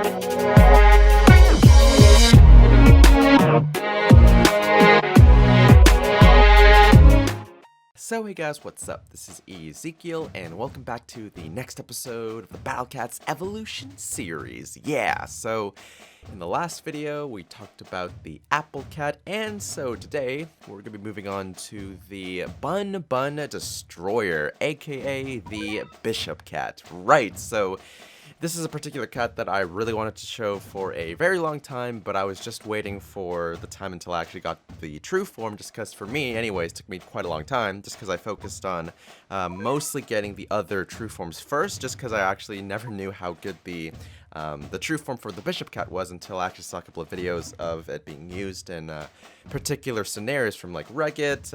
So hey guys, what's up? This is Ezekiel, and welcome back to the next episode of the Battle Cats Evolution series. Yeah, so in the last video we talked about the Apple Cat, and so today we're going to be moving on to the Bun Destroyer, aka the Bishop Cat. Right, so this is a particular cat that I really wanted to show for a very long time, but I was just waiting for the time until I actually got the true form, just because for me, anyways, it took me quite a long time, just because I focused on mostly getting the other true forms first, just because I actually never knew how good the true form for the Bishop Cat was until I actually saw a couple of videos of it being used in particular scenarios from like Reddit,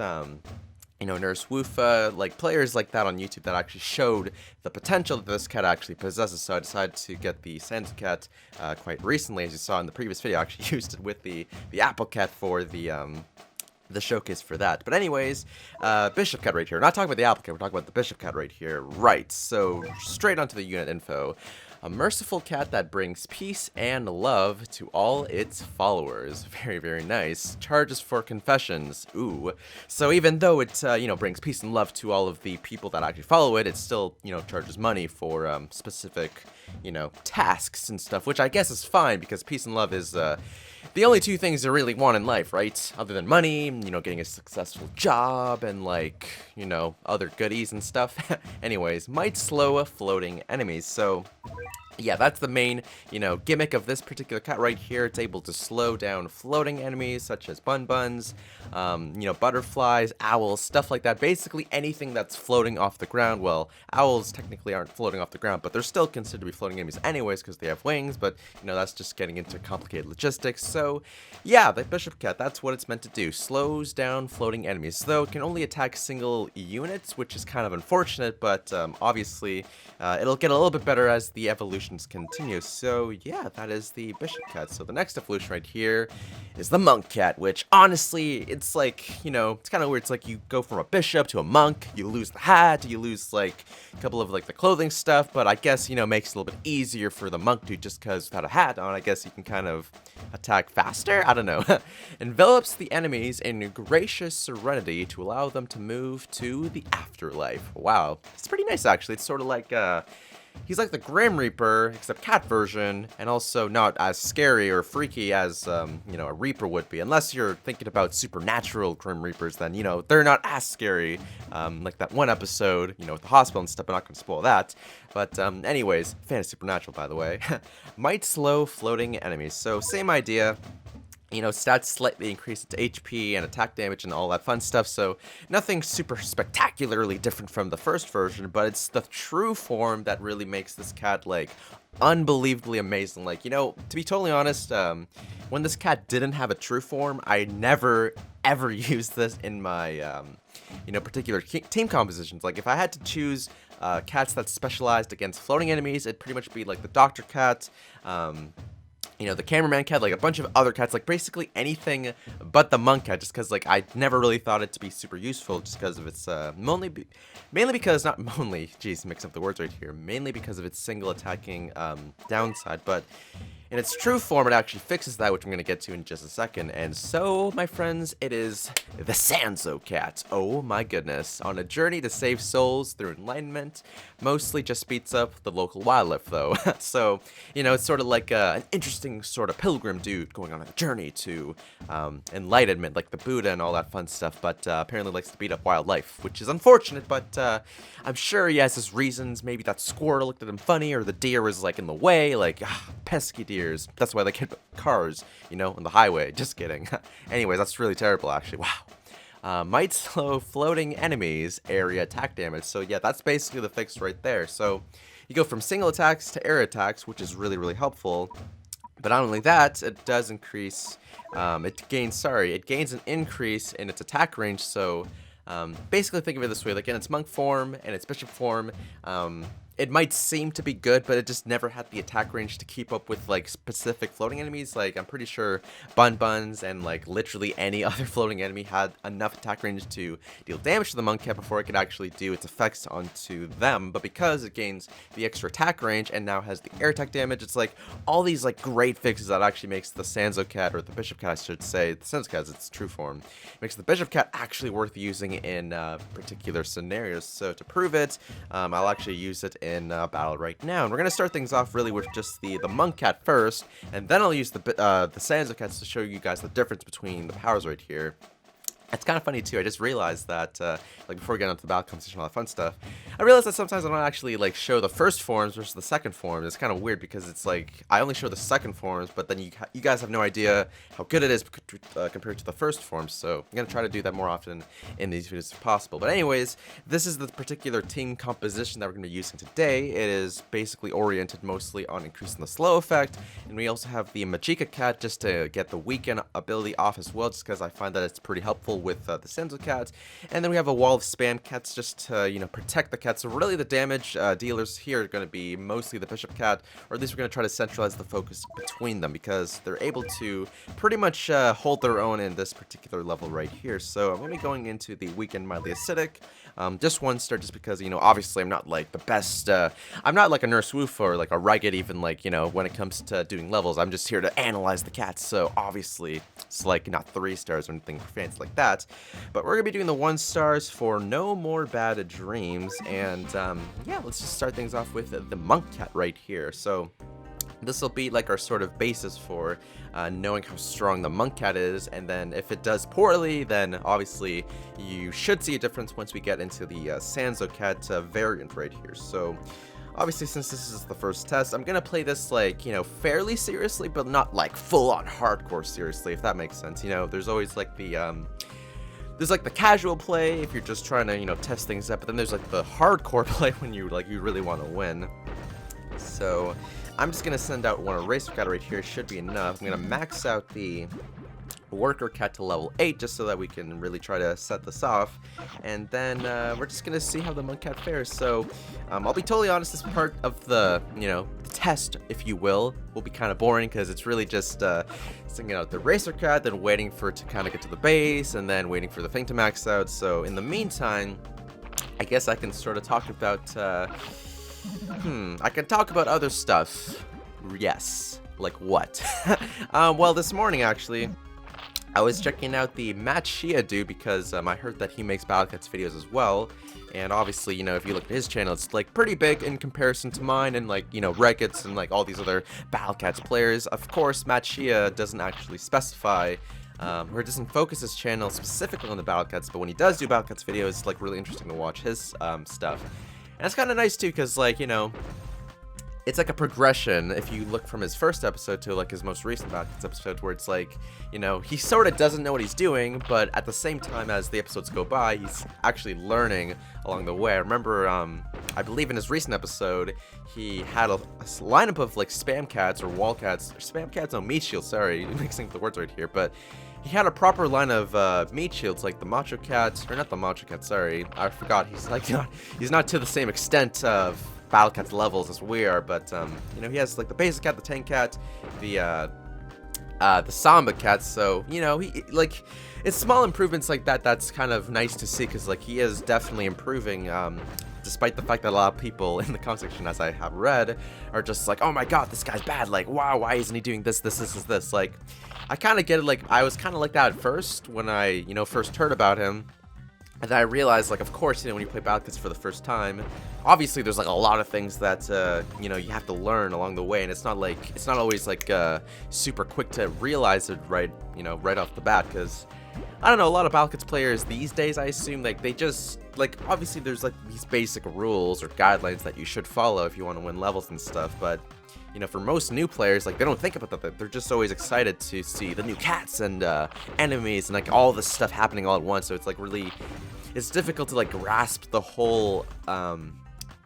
Nurse Woofa, like players like that on YouTube that actually showed the potential that this cat actually possesses. So I decided to get the Sanzo Cat quite recently, as you saw in the previous video. I actually used it with the Apple Cat for the showcase for that. But anyways, Bishop Cat right here. We're not talking about the Apple Cat, we're talking about the Bishop Cat right here. Right, so straight onto the unit info. A merciful cat that brings peace and love to all its followers. Very, very nice. Charges for confessions. Ooh. So even though it, brings peace and love to all of the people that actually follow it, it still, charges money for specific, tasks and stuff, which I guess is fine because peace and love is, the only two things you really want in life, right? Other than money, getting a successful job and like, other goodies and stuff. Anyways, might slow floating enemies. So yeah, that's the main, gimmick of this particular cat right here. It's able to slow down floating enemies such as buns, butterflies, owls, stuff like that. Basically anything that's floating off the ground. Well, owls technically aren't floating off the ground, but they're still considered to be floating enemies anyways because they have wings. But, that's just getting into complicated logistics. So, yeah, the Bishop Cat, that's what it's meant to do. Slows down floating enemies. Though it can only attack single units, which is kind of unfortunate, but obviously it'll get a little bit better as the evolution continue. So yeah, that is the Bishop Cat. So the next evolution right here is the Monk Cat, which honestly, it's like, it's kind of weird. It's like you go from a bishop to a monk, you lose the hat, you lose like a couple of like the clothing stuff, but I guess, makes it a little bit easier for the monk to, just because without a hat on, I guess you can kind of attack faster? I don't know. Envelops the enemies in gracious serenity to allow them to move to the afterlife. Wow. It's pretty nice actually. It's sort of like he's like the Grim Reaper, except cat version, and also not as scary or freaky as, a Reaper would be. Unless you're thinking about supernatural Grim Reapers, then, they're not as scary, like that one episode, with the hospital and stuff. I'm not going to spoil that. But, anyways, fan of Supernatural, by the way. Might slow floating enemies. So, same idea. Stats slightly increase its HP and attack damage and all that fun stuff, so nothing super spectacularly different from the first version, but it's the true form that really makes this cat, like, unbelievably amazing. Like, to be totally honest, when this cat didn't have a true form, I never, ever used this in my, particular team compositions. Like, if I had to choose cats that specialized against floating enemies, it'd pretty much be, like, the Doctor Cat, the Cameraman Cat, like a bunch of other cats, like basically anything but the Monk Cat, just because like I never really thought it to be super useful, just because of its mainly because, not only, geez, mix up the words right here, mainly because of its single attacking downside, but in its true form, it actually fixes that, which I'm going to get to in just a second. And so, my friends, it is the Sanzo Cat. Oh my goodness. On a journey to save souls through enlightenment, mostly just beats up the local wildlife, though. So, it's sort of like an interesting sort of pilgrim dude going on a journey to enlightenment, like the Buddha and all that fun stuff, but apparently likes to beat up wildlife, which is unfortunate, but I'm sure he has his reasons. Maybe that squirrel looked at him funny, or the deer was, like, in the way, like, pesky deer. That's why they hit cars, on the highway. Just kidding. Anyways, that's really terrible, actually. Wow. Might slow floating enemies area attack damage. So yeah, that's basically the fix right there. So you go from single attacks to area attacks, which is really, really helpful. But not only that, it does increase, it gains an increase in its attack range. So basically think of it this way, like in its monk form and its bishop form, it might seem to be good, but it just never had the attack range to keep up with like specific floating enemies. Like I'm pretty sure Buns and like literally any other floating enemy had enough attack range to deal damage to the Monk Cat before it could actually do its effects onto them. But because it gains the extra attack range and now has the air attack damage, it's like all these like great fixes that actually makes the Sanzo Cat, or the Bishop Cat I should say, the Sanzo Cat is its true form, makes the Bishop Cat actually worth using in particular scenarios. So to prove it, I'll actually use it in battle right now, and we're gonna start things off really with just the Monk Cat first, and then I'll use the Sanzo Cats to show you guys the difference between the powers right here. It's kind of funny too. I just realized that, like before we get into the battle competition, all that fun stuff, I realized that sometimes I don't actually like show the first forms versus the second form. It's kind of weird because it's like I only show the second forms, but then you guys have no idea how good it is compared to the first forms. So I'm gonna try to do that more often in these videos if possible. But anyways, this is the particular team composition that we're gonna be using today. It is basically oriented mostly on increasing the slow effect, and we also have the Magica Cat just to get the weaken ability off as well, just because I find that it's pretty helpful with the Sanzo Cat. And then we have a wall of spam cats just to, you know, protect the cats. So really the damage dealers here are going to be mostly the Bishop Cat, or at least we're going to try to centralize the focus between them because they're able to pretty much hold their own in this particular level right here. So I'm going to be going into the weakened mildly acidic. Just one star, just because, you know, obviously I'm not like the best, I'm not like a Nurse Woof or like a Ragged even, like, you know, when it comes to doing levels. I'm just here to analyze the cats, so obviously it's like not 3 stars or anything fancy like that. But we're gonna be doing the 1 stars for No More Bad Dreams, and yeah, let's just start things off with the Monk Cat right here. So this will be like our sort of basis for knowing how strong the Monk Cat is, and then if it does poorly, then obviously you should see a difference once we get into the Sanzo Cat variant right here. So obviously, since this is the first test, I'm gonna play this like, you know, fairly seriously, but not like full-on hardcore seriously, if that makes sense. You know, there's always like the there's like the casual play if you're just trying to, you know, test things out, but then there's like the hardcore play when you really want to win. So I'm just gonna send out one Eraser Cat right here. Should be enough. I'm gonna max out the Worker Cat to level 8 just so that we can really try to set this off, and then we're just gonna see how the Monk Cat fares. So I'll be totally honest, this part of the, you know, the test, if you will be kind of boring because it's really just singing out the Racer Cat, then waiting for it to kind of get to the base, and then waiting for the thing to max out. So in the meantime, I guess I can sort of talk about I can talk about other stuff. Yes, like what? Well, this morning actually, I was checking out the Matt Shia dude because I heard that he makes Battle Cats videos as well, and obviously, you know, if you look at his channel, it's like pretty big in comparison to mine and like, you know, Rare Cats and like all these other Battle Cats players. Of course, Matt Shia doesn't actually specify or doesn't focus his channel specifically on the Battle Cats, but when he does do Battle Cats videos, it's like really interesting to watch his stuff. And it's kind of nice too, because like, you know, it's like a progression if you look from his first episode to like his most recent Battle Cats episode, where it's like, you know, he sort of doesn't know what he's doing, but at the same time as the episodes go by, he's actually learning along the way. I remember, I believe in his recent episode, he had a lineup of like spam cats or wall cats, or spam cats, no, meat shields, sorry, mixing up the words right here, but he had a proper line of meat shields, like the Macho Cat, or not the Macho Cat, sorry, I forgot, he's like, he's not to the same extent of Battle Cat's levels as we are, but you know, he has like the basic cat, the tank cat, the Samba cat. So, you know, he like, it's small improvements like that that's kind of nice to see, because like he is definitely improving, despite the fact that a lot of people in the comment section, as I have read, are just like, oh my god, this guy's bad, like, wow, why isn't he doing this, like, I kind of get it. Like, I was kind of like that at first when I, you know, first heard about him. And then I realized, like, of course, you know, when you play Battle Cats for the first time, obviously there's, like, a lot of things that, you know, you have to learn along the way, and it's not, like, it's not always, like, super quick to realize it right, you know, right off the bat, because, I don't know, a lot of Battle Cats players these days, I assume, like, they just, like, obviously there's, like, these basic rules or guidelines that you should follow if you want to win levels and stuff, but, you know, for most new players, like, they don't think about that. They're just always excited to see the new cats and enemies and, like, all this stuff happening all at once. So it's, like, really, it's difficult to, like, grasp the whole,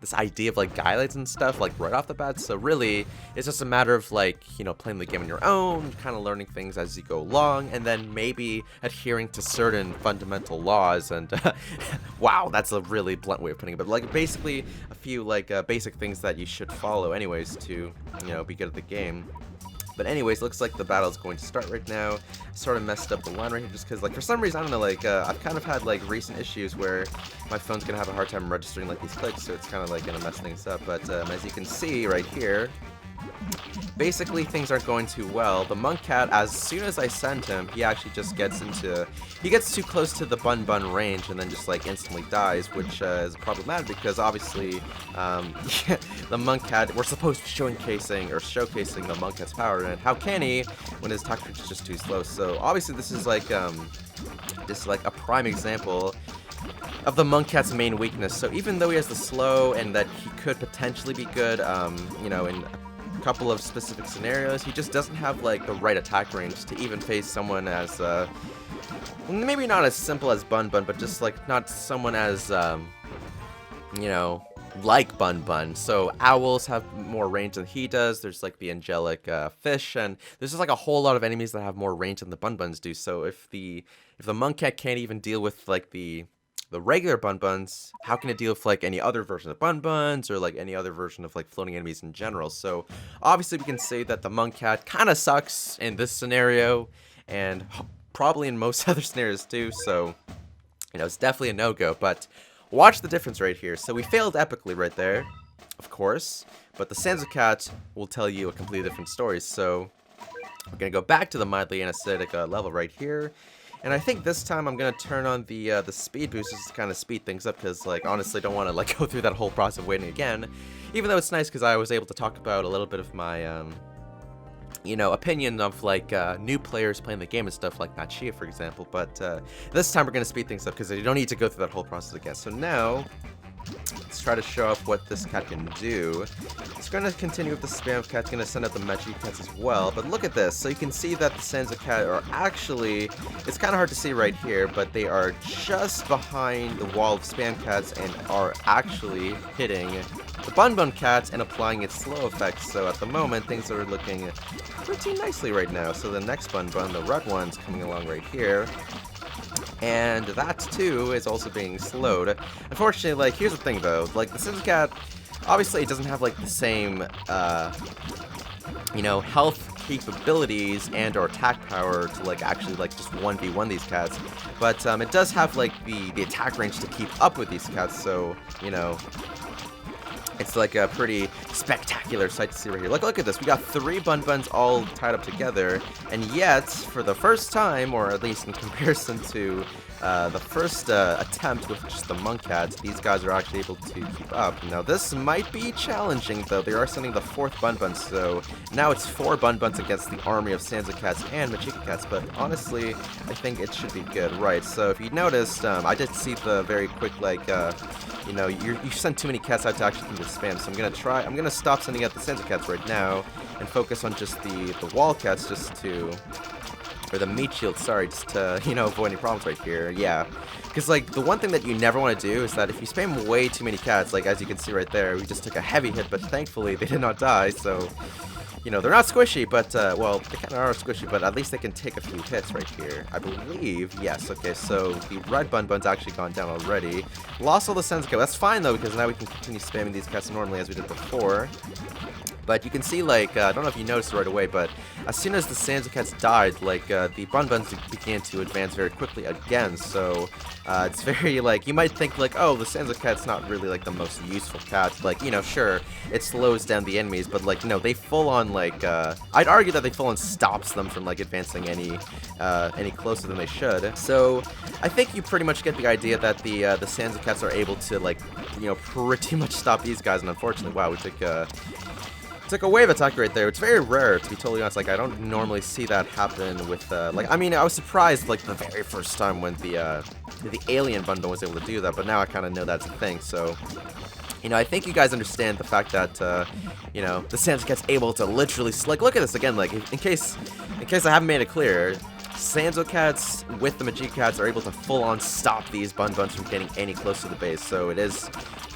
this idea of like guidelines and stuff like right off the bat. So really, it's just a matter of like, you know, playing the game on your own, kind of learning things as you go along, and then maybe adhering to certain fundamental laws. And wow, that's a really blunt way of putting it, but like basically a few like basic things that you should follow anyways to, you know, be good at the game. But anyways, looks like the battle is going to start right now. Sort of messed up the line right here just because, like, for some reason, I don't know, like, I've kind of had, like, recent issues where my phone's going to have a hard time registering, like, these clicks, so it's kind of, like, going to mess things up. But as you can see right here, basically things aren't going too well. The monk cat, as soon as I send him, he actually just gets too close to the bun bun range and then just like instantly dies, which is problematic because obviously the monk cat, we're supposed to be showcasing the monk cat's power, and how can he when his attack is just too slow? So obviously this is like a prime example of the monk cat's main weakness. So even though he has the slow and that he could potentially be good, you know, in couple of specific scenarios, he just doesn't have like the right attack range to even face someone as maybe not as simple as Bun Bun, but just like not someone as you know, like Bun Bun. So owls have more range than he does. There's like the angelic fish, and there's just like a whole lot of enemies that have more range than the Bun Buns do. So if the monk cat can't even deal with like the regular Bun Buns, how can it deal with like any other version of Bun Buns or like any other version of like floating enemies in general? So obviously we can say that the monk cat kind of sucks in this scenario and probably in most other scenarios too. So, you know, it's definitely a no-go, but watch the difference right here. So we failed epically right there, of course, but the Sanzo Cat will tell you a completely different story. So we're gonna go back to the mildly anesthetic level right here. And I think this time I'm gonna turn on the speed boost just to kind of speed things up, because like honestly don't want to like go through that whole process of waiting again. Even though it's nice because I was able to talk about a little bit of my you know, opinion of like new players playing the game and stuff like Nachia, for example. But this time we're gonna speed things up because you don't need to go through that whole process again. So now let's try to show off what this cat can do. It's going to continue with the spam cat. It's going to send out the magic cats as well. But look at this. So you can see that the Sanzo Cat are actually, it's kind of hard to see right here, but they are just behind the wall of spam cats and are actually hitting the Bun Bun cats and applying its slow effects. So at the moment, things are looking pretty nicely right now. So the next Bun Bun, the red one's coming along right here. And that too is also being slowed. Unfortunately, like, here's the thing though, like the Sanzo Cat, obviously it doesn't have like the same, you know, health capabilities and or attack power to like actually like just 1v1 these cats, but it does have like the attack range to keep up with these cats. So, you know, it's like a pretty spectacular sight to see right here. Look at this. We got 3 Bun Buns all tied up together, and yet, for the first time, or at least in comparison to the first attempt with just the monk cats, these guys are actually able to keep up. Now, this might be challenging, though. They are sending the 4th Bun Bun, so now it's 4 Bun Buns against the army of Sanzo Cats and Machika Cats, but honestly, I think it should be good. Right, so if you noticed, I did see the very quick, like, you know, you sent too many cats out to actually do the spam, so I'm gonna stop sending out the Sanzo Cats right now and focus on just the wall cats just to, or the meat shield, sorry, just to, you know, avoid any problems right here. Yeah, because like the one thing that you never want to do is that if you spam way too many cats, like as you can see right there, we just took a heavy hit, but thankfully they did not die. So, you know, they're not squishy, but well, they kind of are squishy, but at least they can take a few hits right here, I believe. Yes, okay, so the red Bun Bun's actually gone down already. Lost all the Sanzo Cat. That's fine though, because now we can continue spamming these cats normally as we did before. But you can see, like, I don't know if you noticed right away, but as soon as the Sanzo Cats died, like, the Bun Buns began to advance very quickly again, so it's very, like, you might think, like, oh, the Sanzo Cat's not really, like, the most useful cat. Like, you know, sure, it slows down the enemies, but, like, no, they full-on, like, I'd argue that they full-on stops them from, like, advancing any closer than they should. So, I think you pretty much get the idea that the Sanzo Cats are able to, like, you know, pretty much stop these guys, and unfortunately, wow, we took a wave attack right there. It's very rare, to be totally honest. Like, I don't normally see that happen with, like, I mean, I was surprised, like, the very first time when the alien bundle was able to do that, but now I kind of know that's a thing, so, you know, I think you guys understand the fact that, you know, the Sanzo Cat's able to literally, like, look at this again, like, in case I haven't made it clear, Sanzo Cats with the Machika Cats are able to full-on stop these Bun Buns from getting any closer to the base, so it is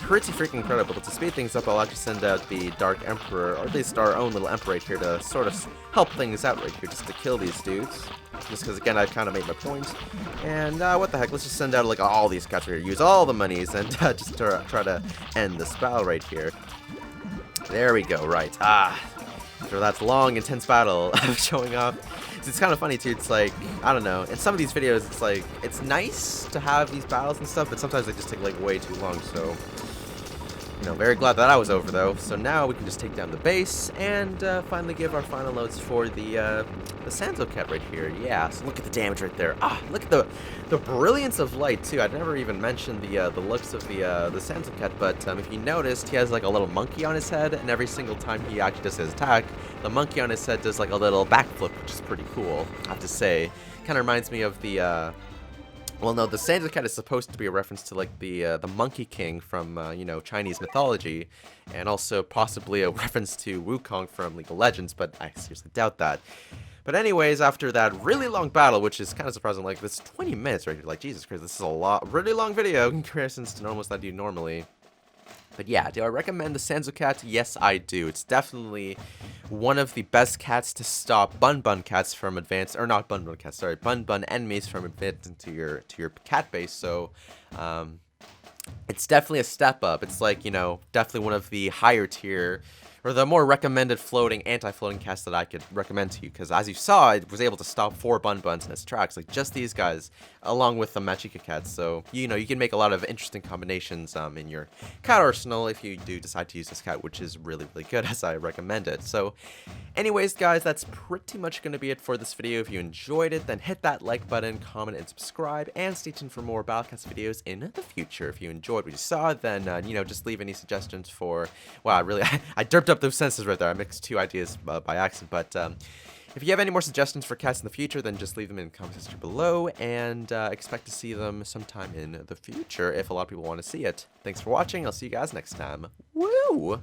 pretty freaking incredible. To speed things up, I'll actually send out the Dark Emperor, or at least our own little Emperor right here, to sort of help things out right here, just to kill these dudes. Just because, again, I've kind of made my point. And what the heck, let's just send out, like, all these cats right here. Use all the monies and just try to end this battle right here. There we go, right. After that long, intense battle of showing off. It's kind of funny, too. It's like, I don't know. In some of these videos, it's like, it's nice to have these battles and stuff, but sometimes they just take, like, way too long, so... You know, very glad that was over, though. So now we can just take down the base and finally give our final notes for the Sanzo Cat right here. Yeah, so look at the damage right there. Look at the brilliance of light, too. I'd never even mentioned the looks of the Sanzo Cat, but if you noticed, he has, like, a little monkey on his head, and every single time he actually does his attack, the monkey on his head does, like, a little backflip, which is pretty cool, I have to say. Kind of reminds me of the... Well, no, the Sanzo Cat is supposed to be a reference to, like, the Monkey King from, you know, Chinese mythology, and also possibly a reference to Wukong from League of Legends, but I seriously doubt that. But anyways, after that really long battle, which is kind of surprising, like, this 20 minutes right here, like, Jesus Christ, this is a really long video in comparison to what I do normally. But yeah, do I recommend the Sanzo Cat? Yes, I do. It's definitely one of the best cats to stop Bun Bun cats from advancing, or not Bun Bun cats, sorry, Bun Bun enemies from advancing to your cat base. So, it's definitely a step up. It's like, you know, definitely one of the higher tier, or the more recommended floating, anti-floating cats that I could recommend to you, because as you saw, it was able to stop 4 Bun Buns in its tracks, like just these guys, along with the Machika cats. So, you know, you can make a lot of interesting combinations in your cat arsenal if you do decide to use this cat, which is really, really good, as I recommend it. So, anyways, guys, that's pretty much going to be it for this video. If you enjoyed it, then hit that like button, comment, and subscribe, and stay tuned for more Battlecats videos in the future. If you enjoyed what you saw, then, you know, just leave any suggestions for... Wow, I derped up those sentences right there. I mixed 2 ideas by accident, but if you have any more suggestions for cats in the future, then just leave them in the comment section below, and expect to see them sometime in the future if a lot of people want to see it. Thanks for watching. I'll see you guys next time. Woo!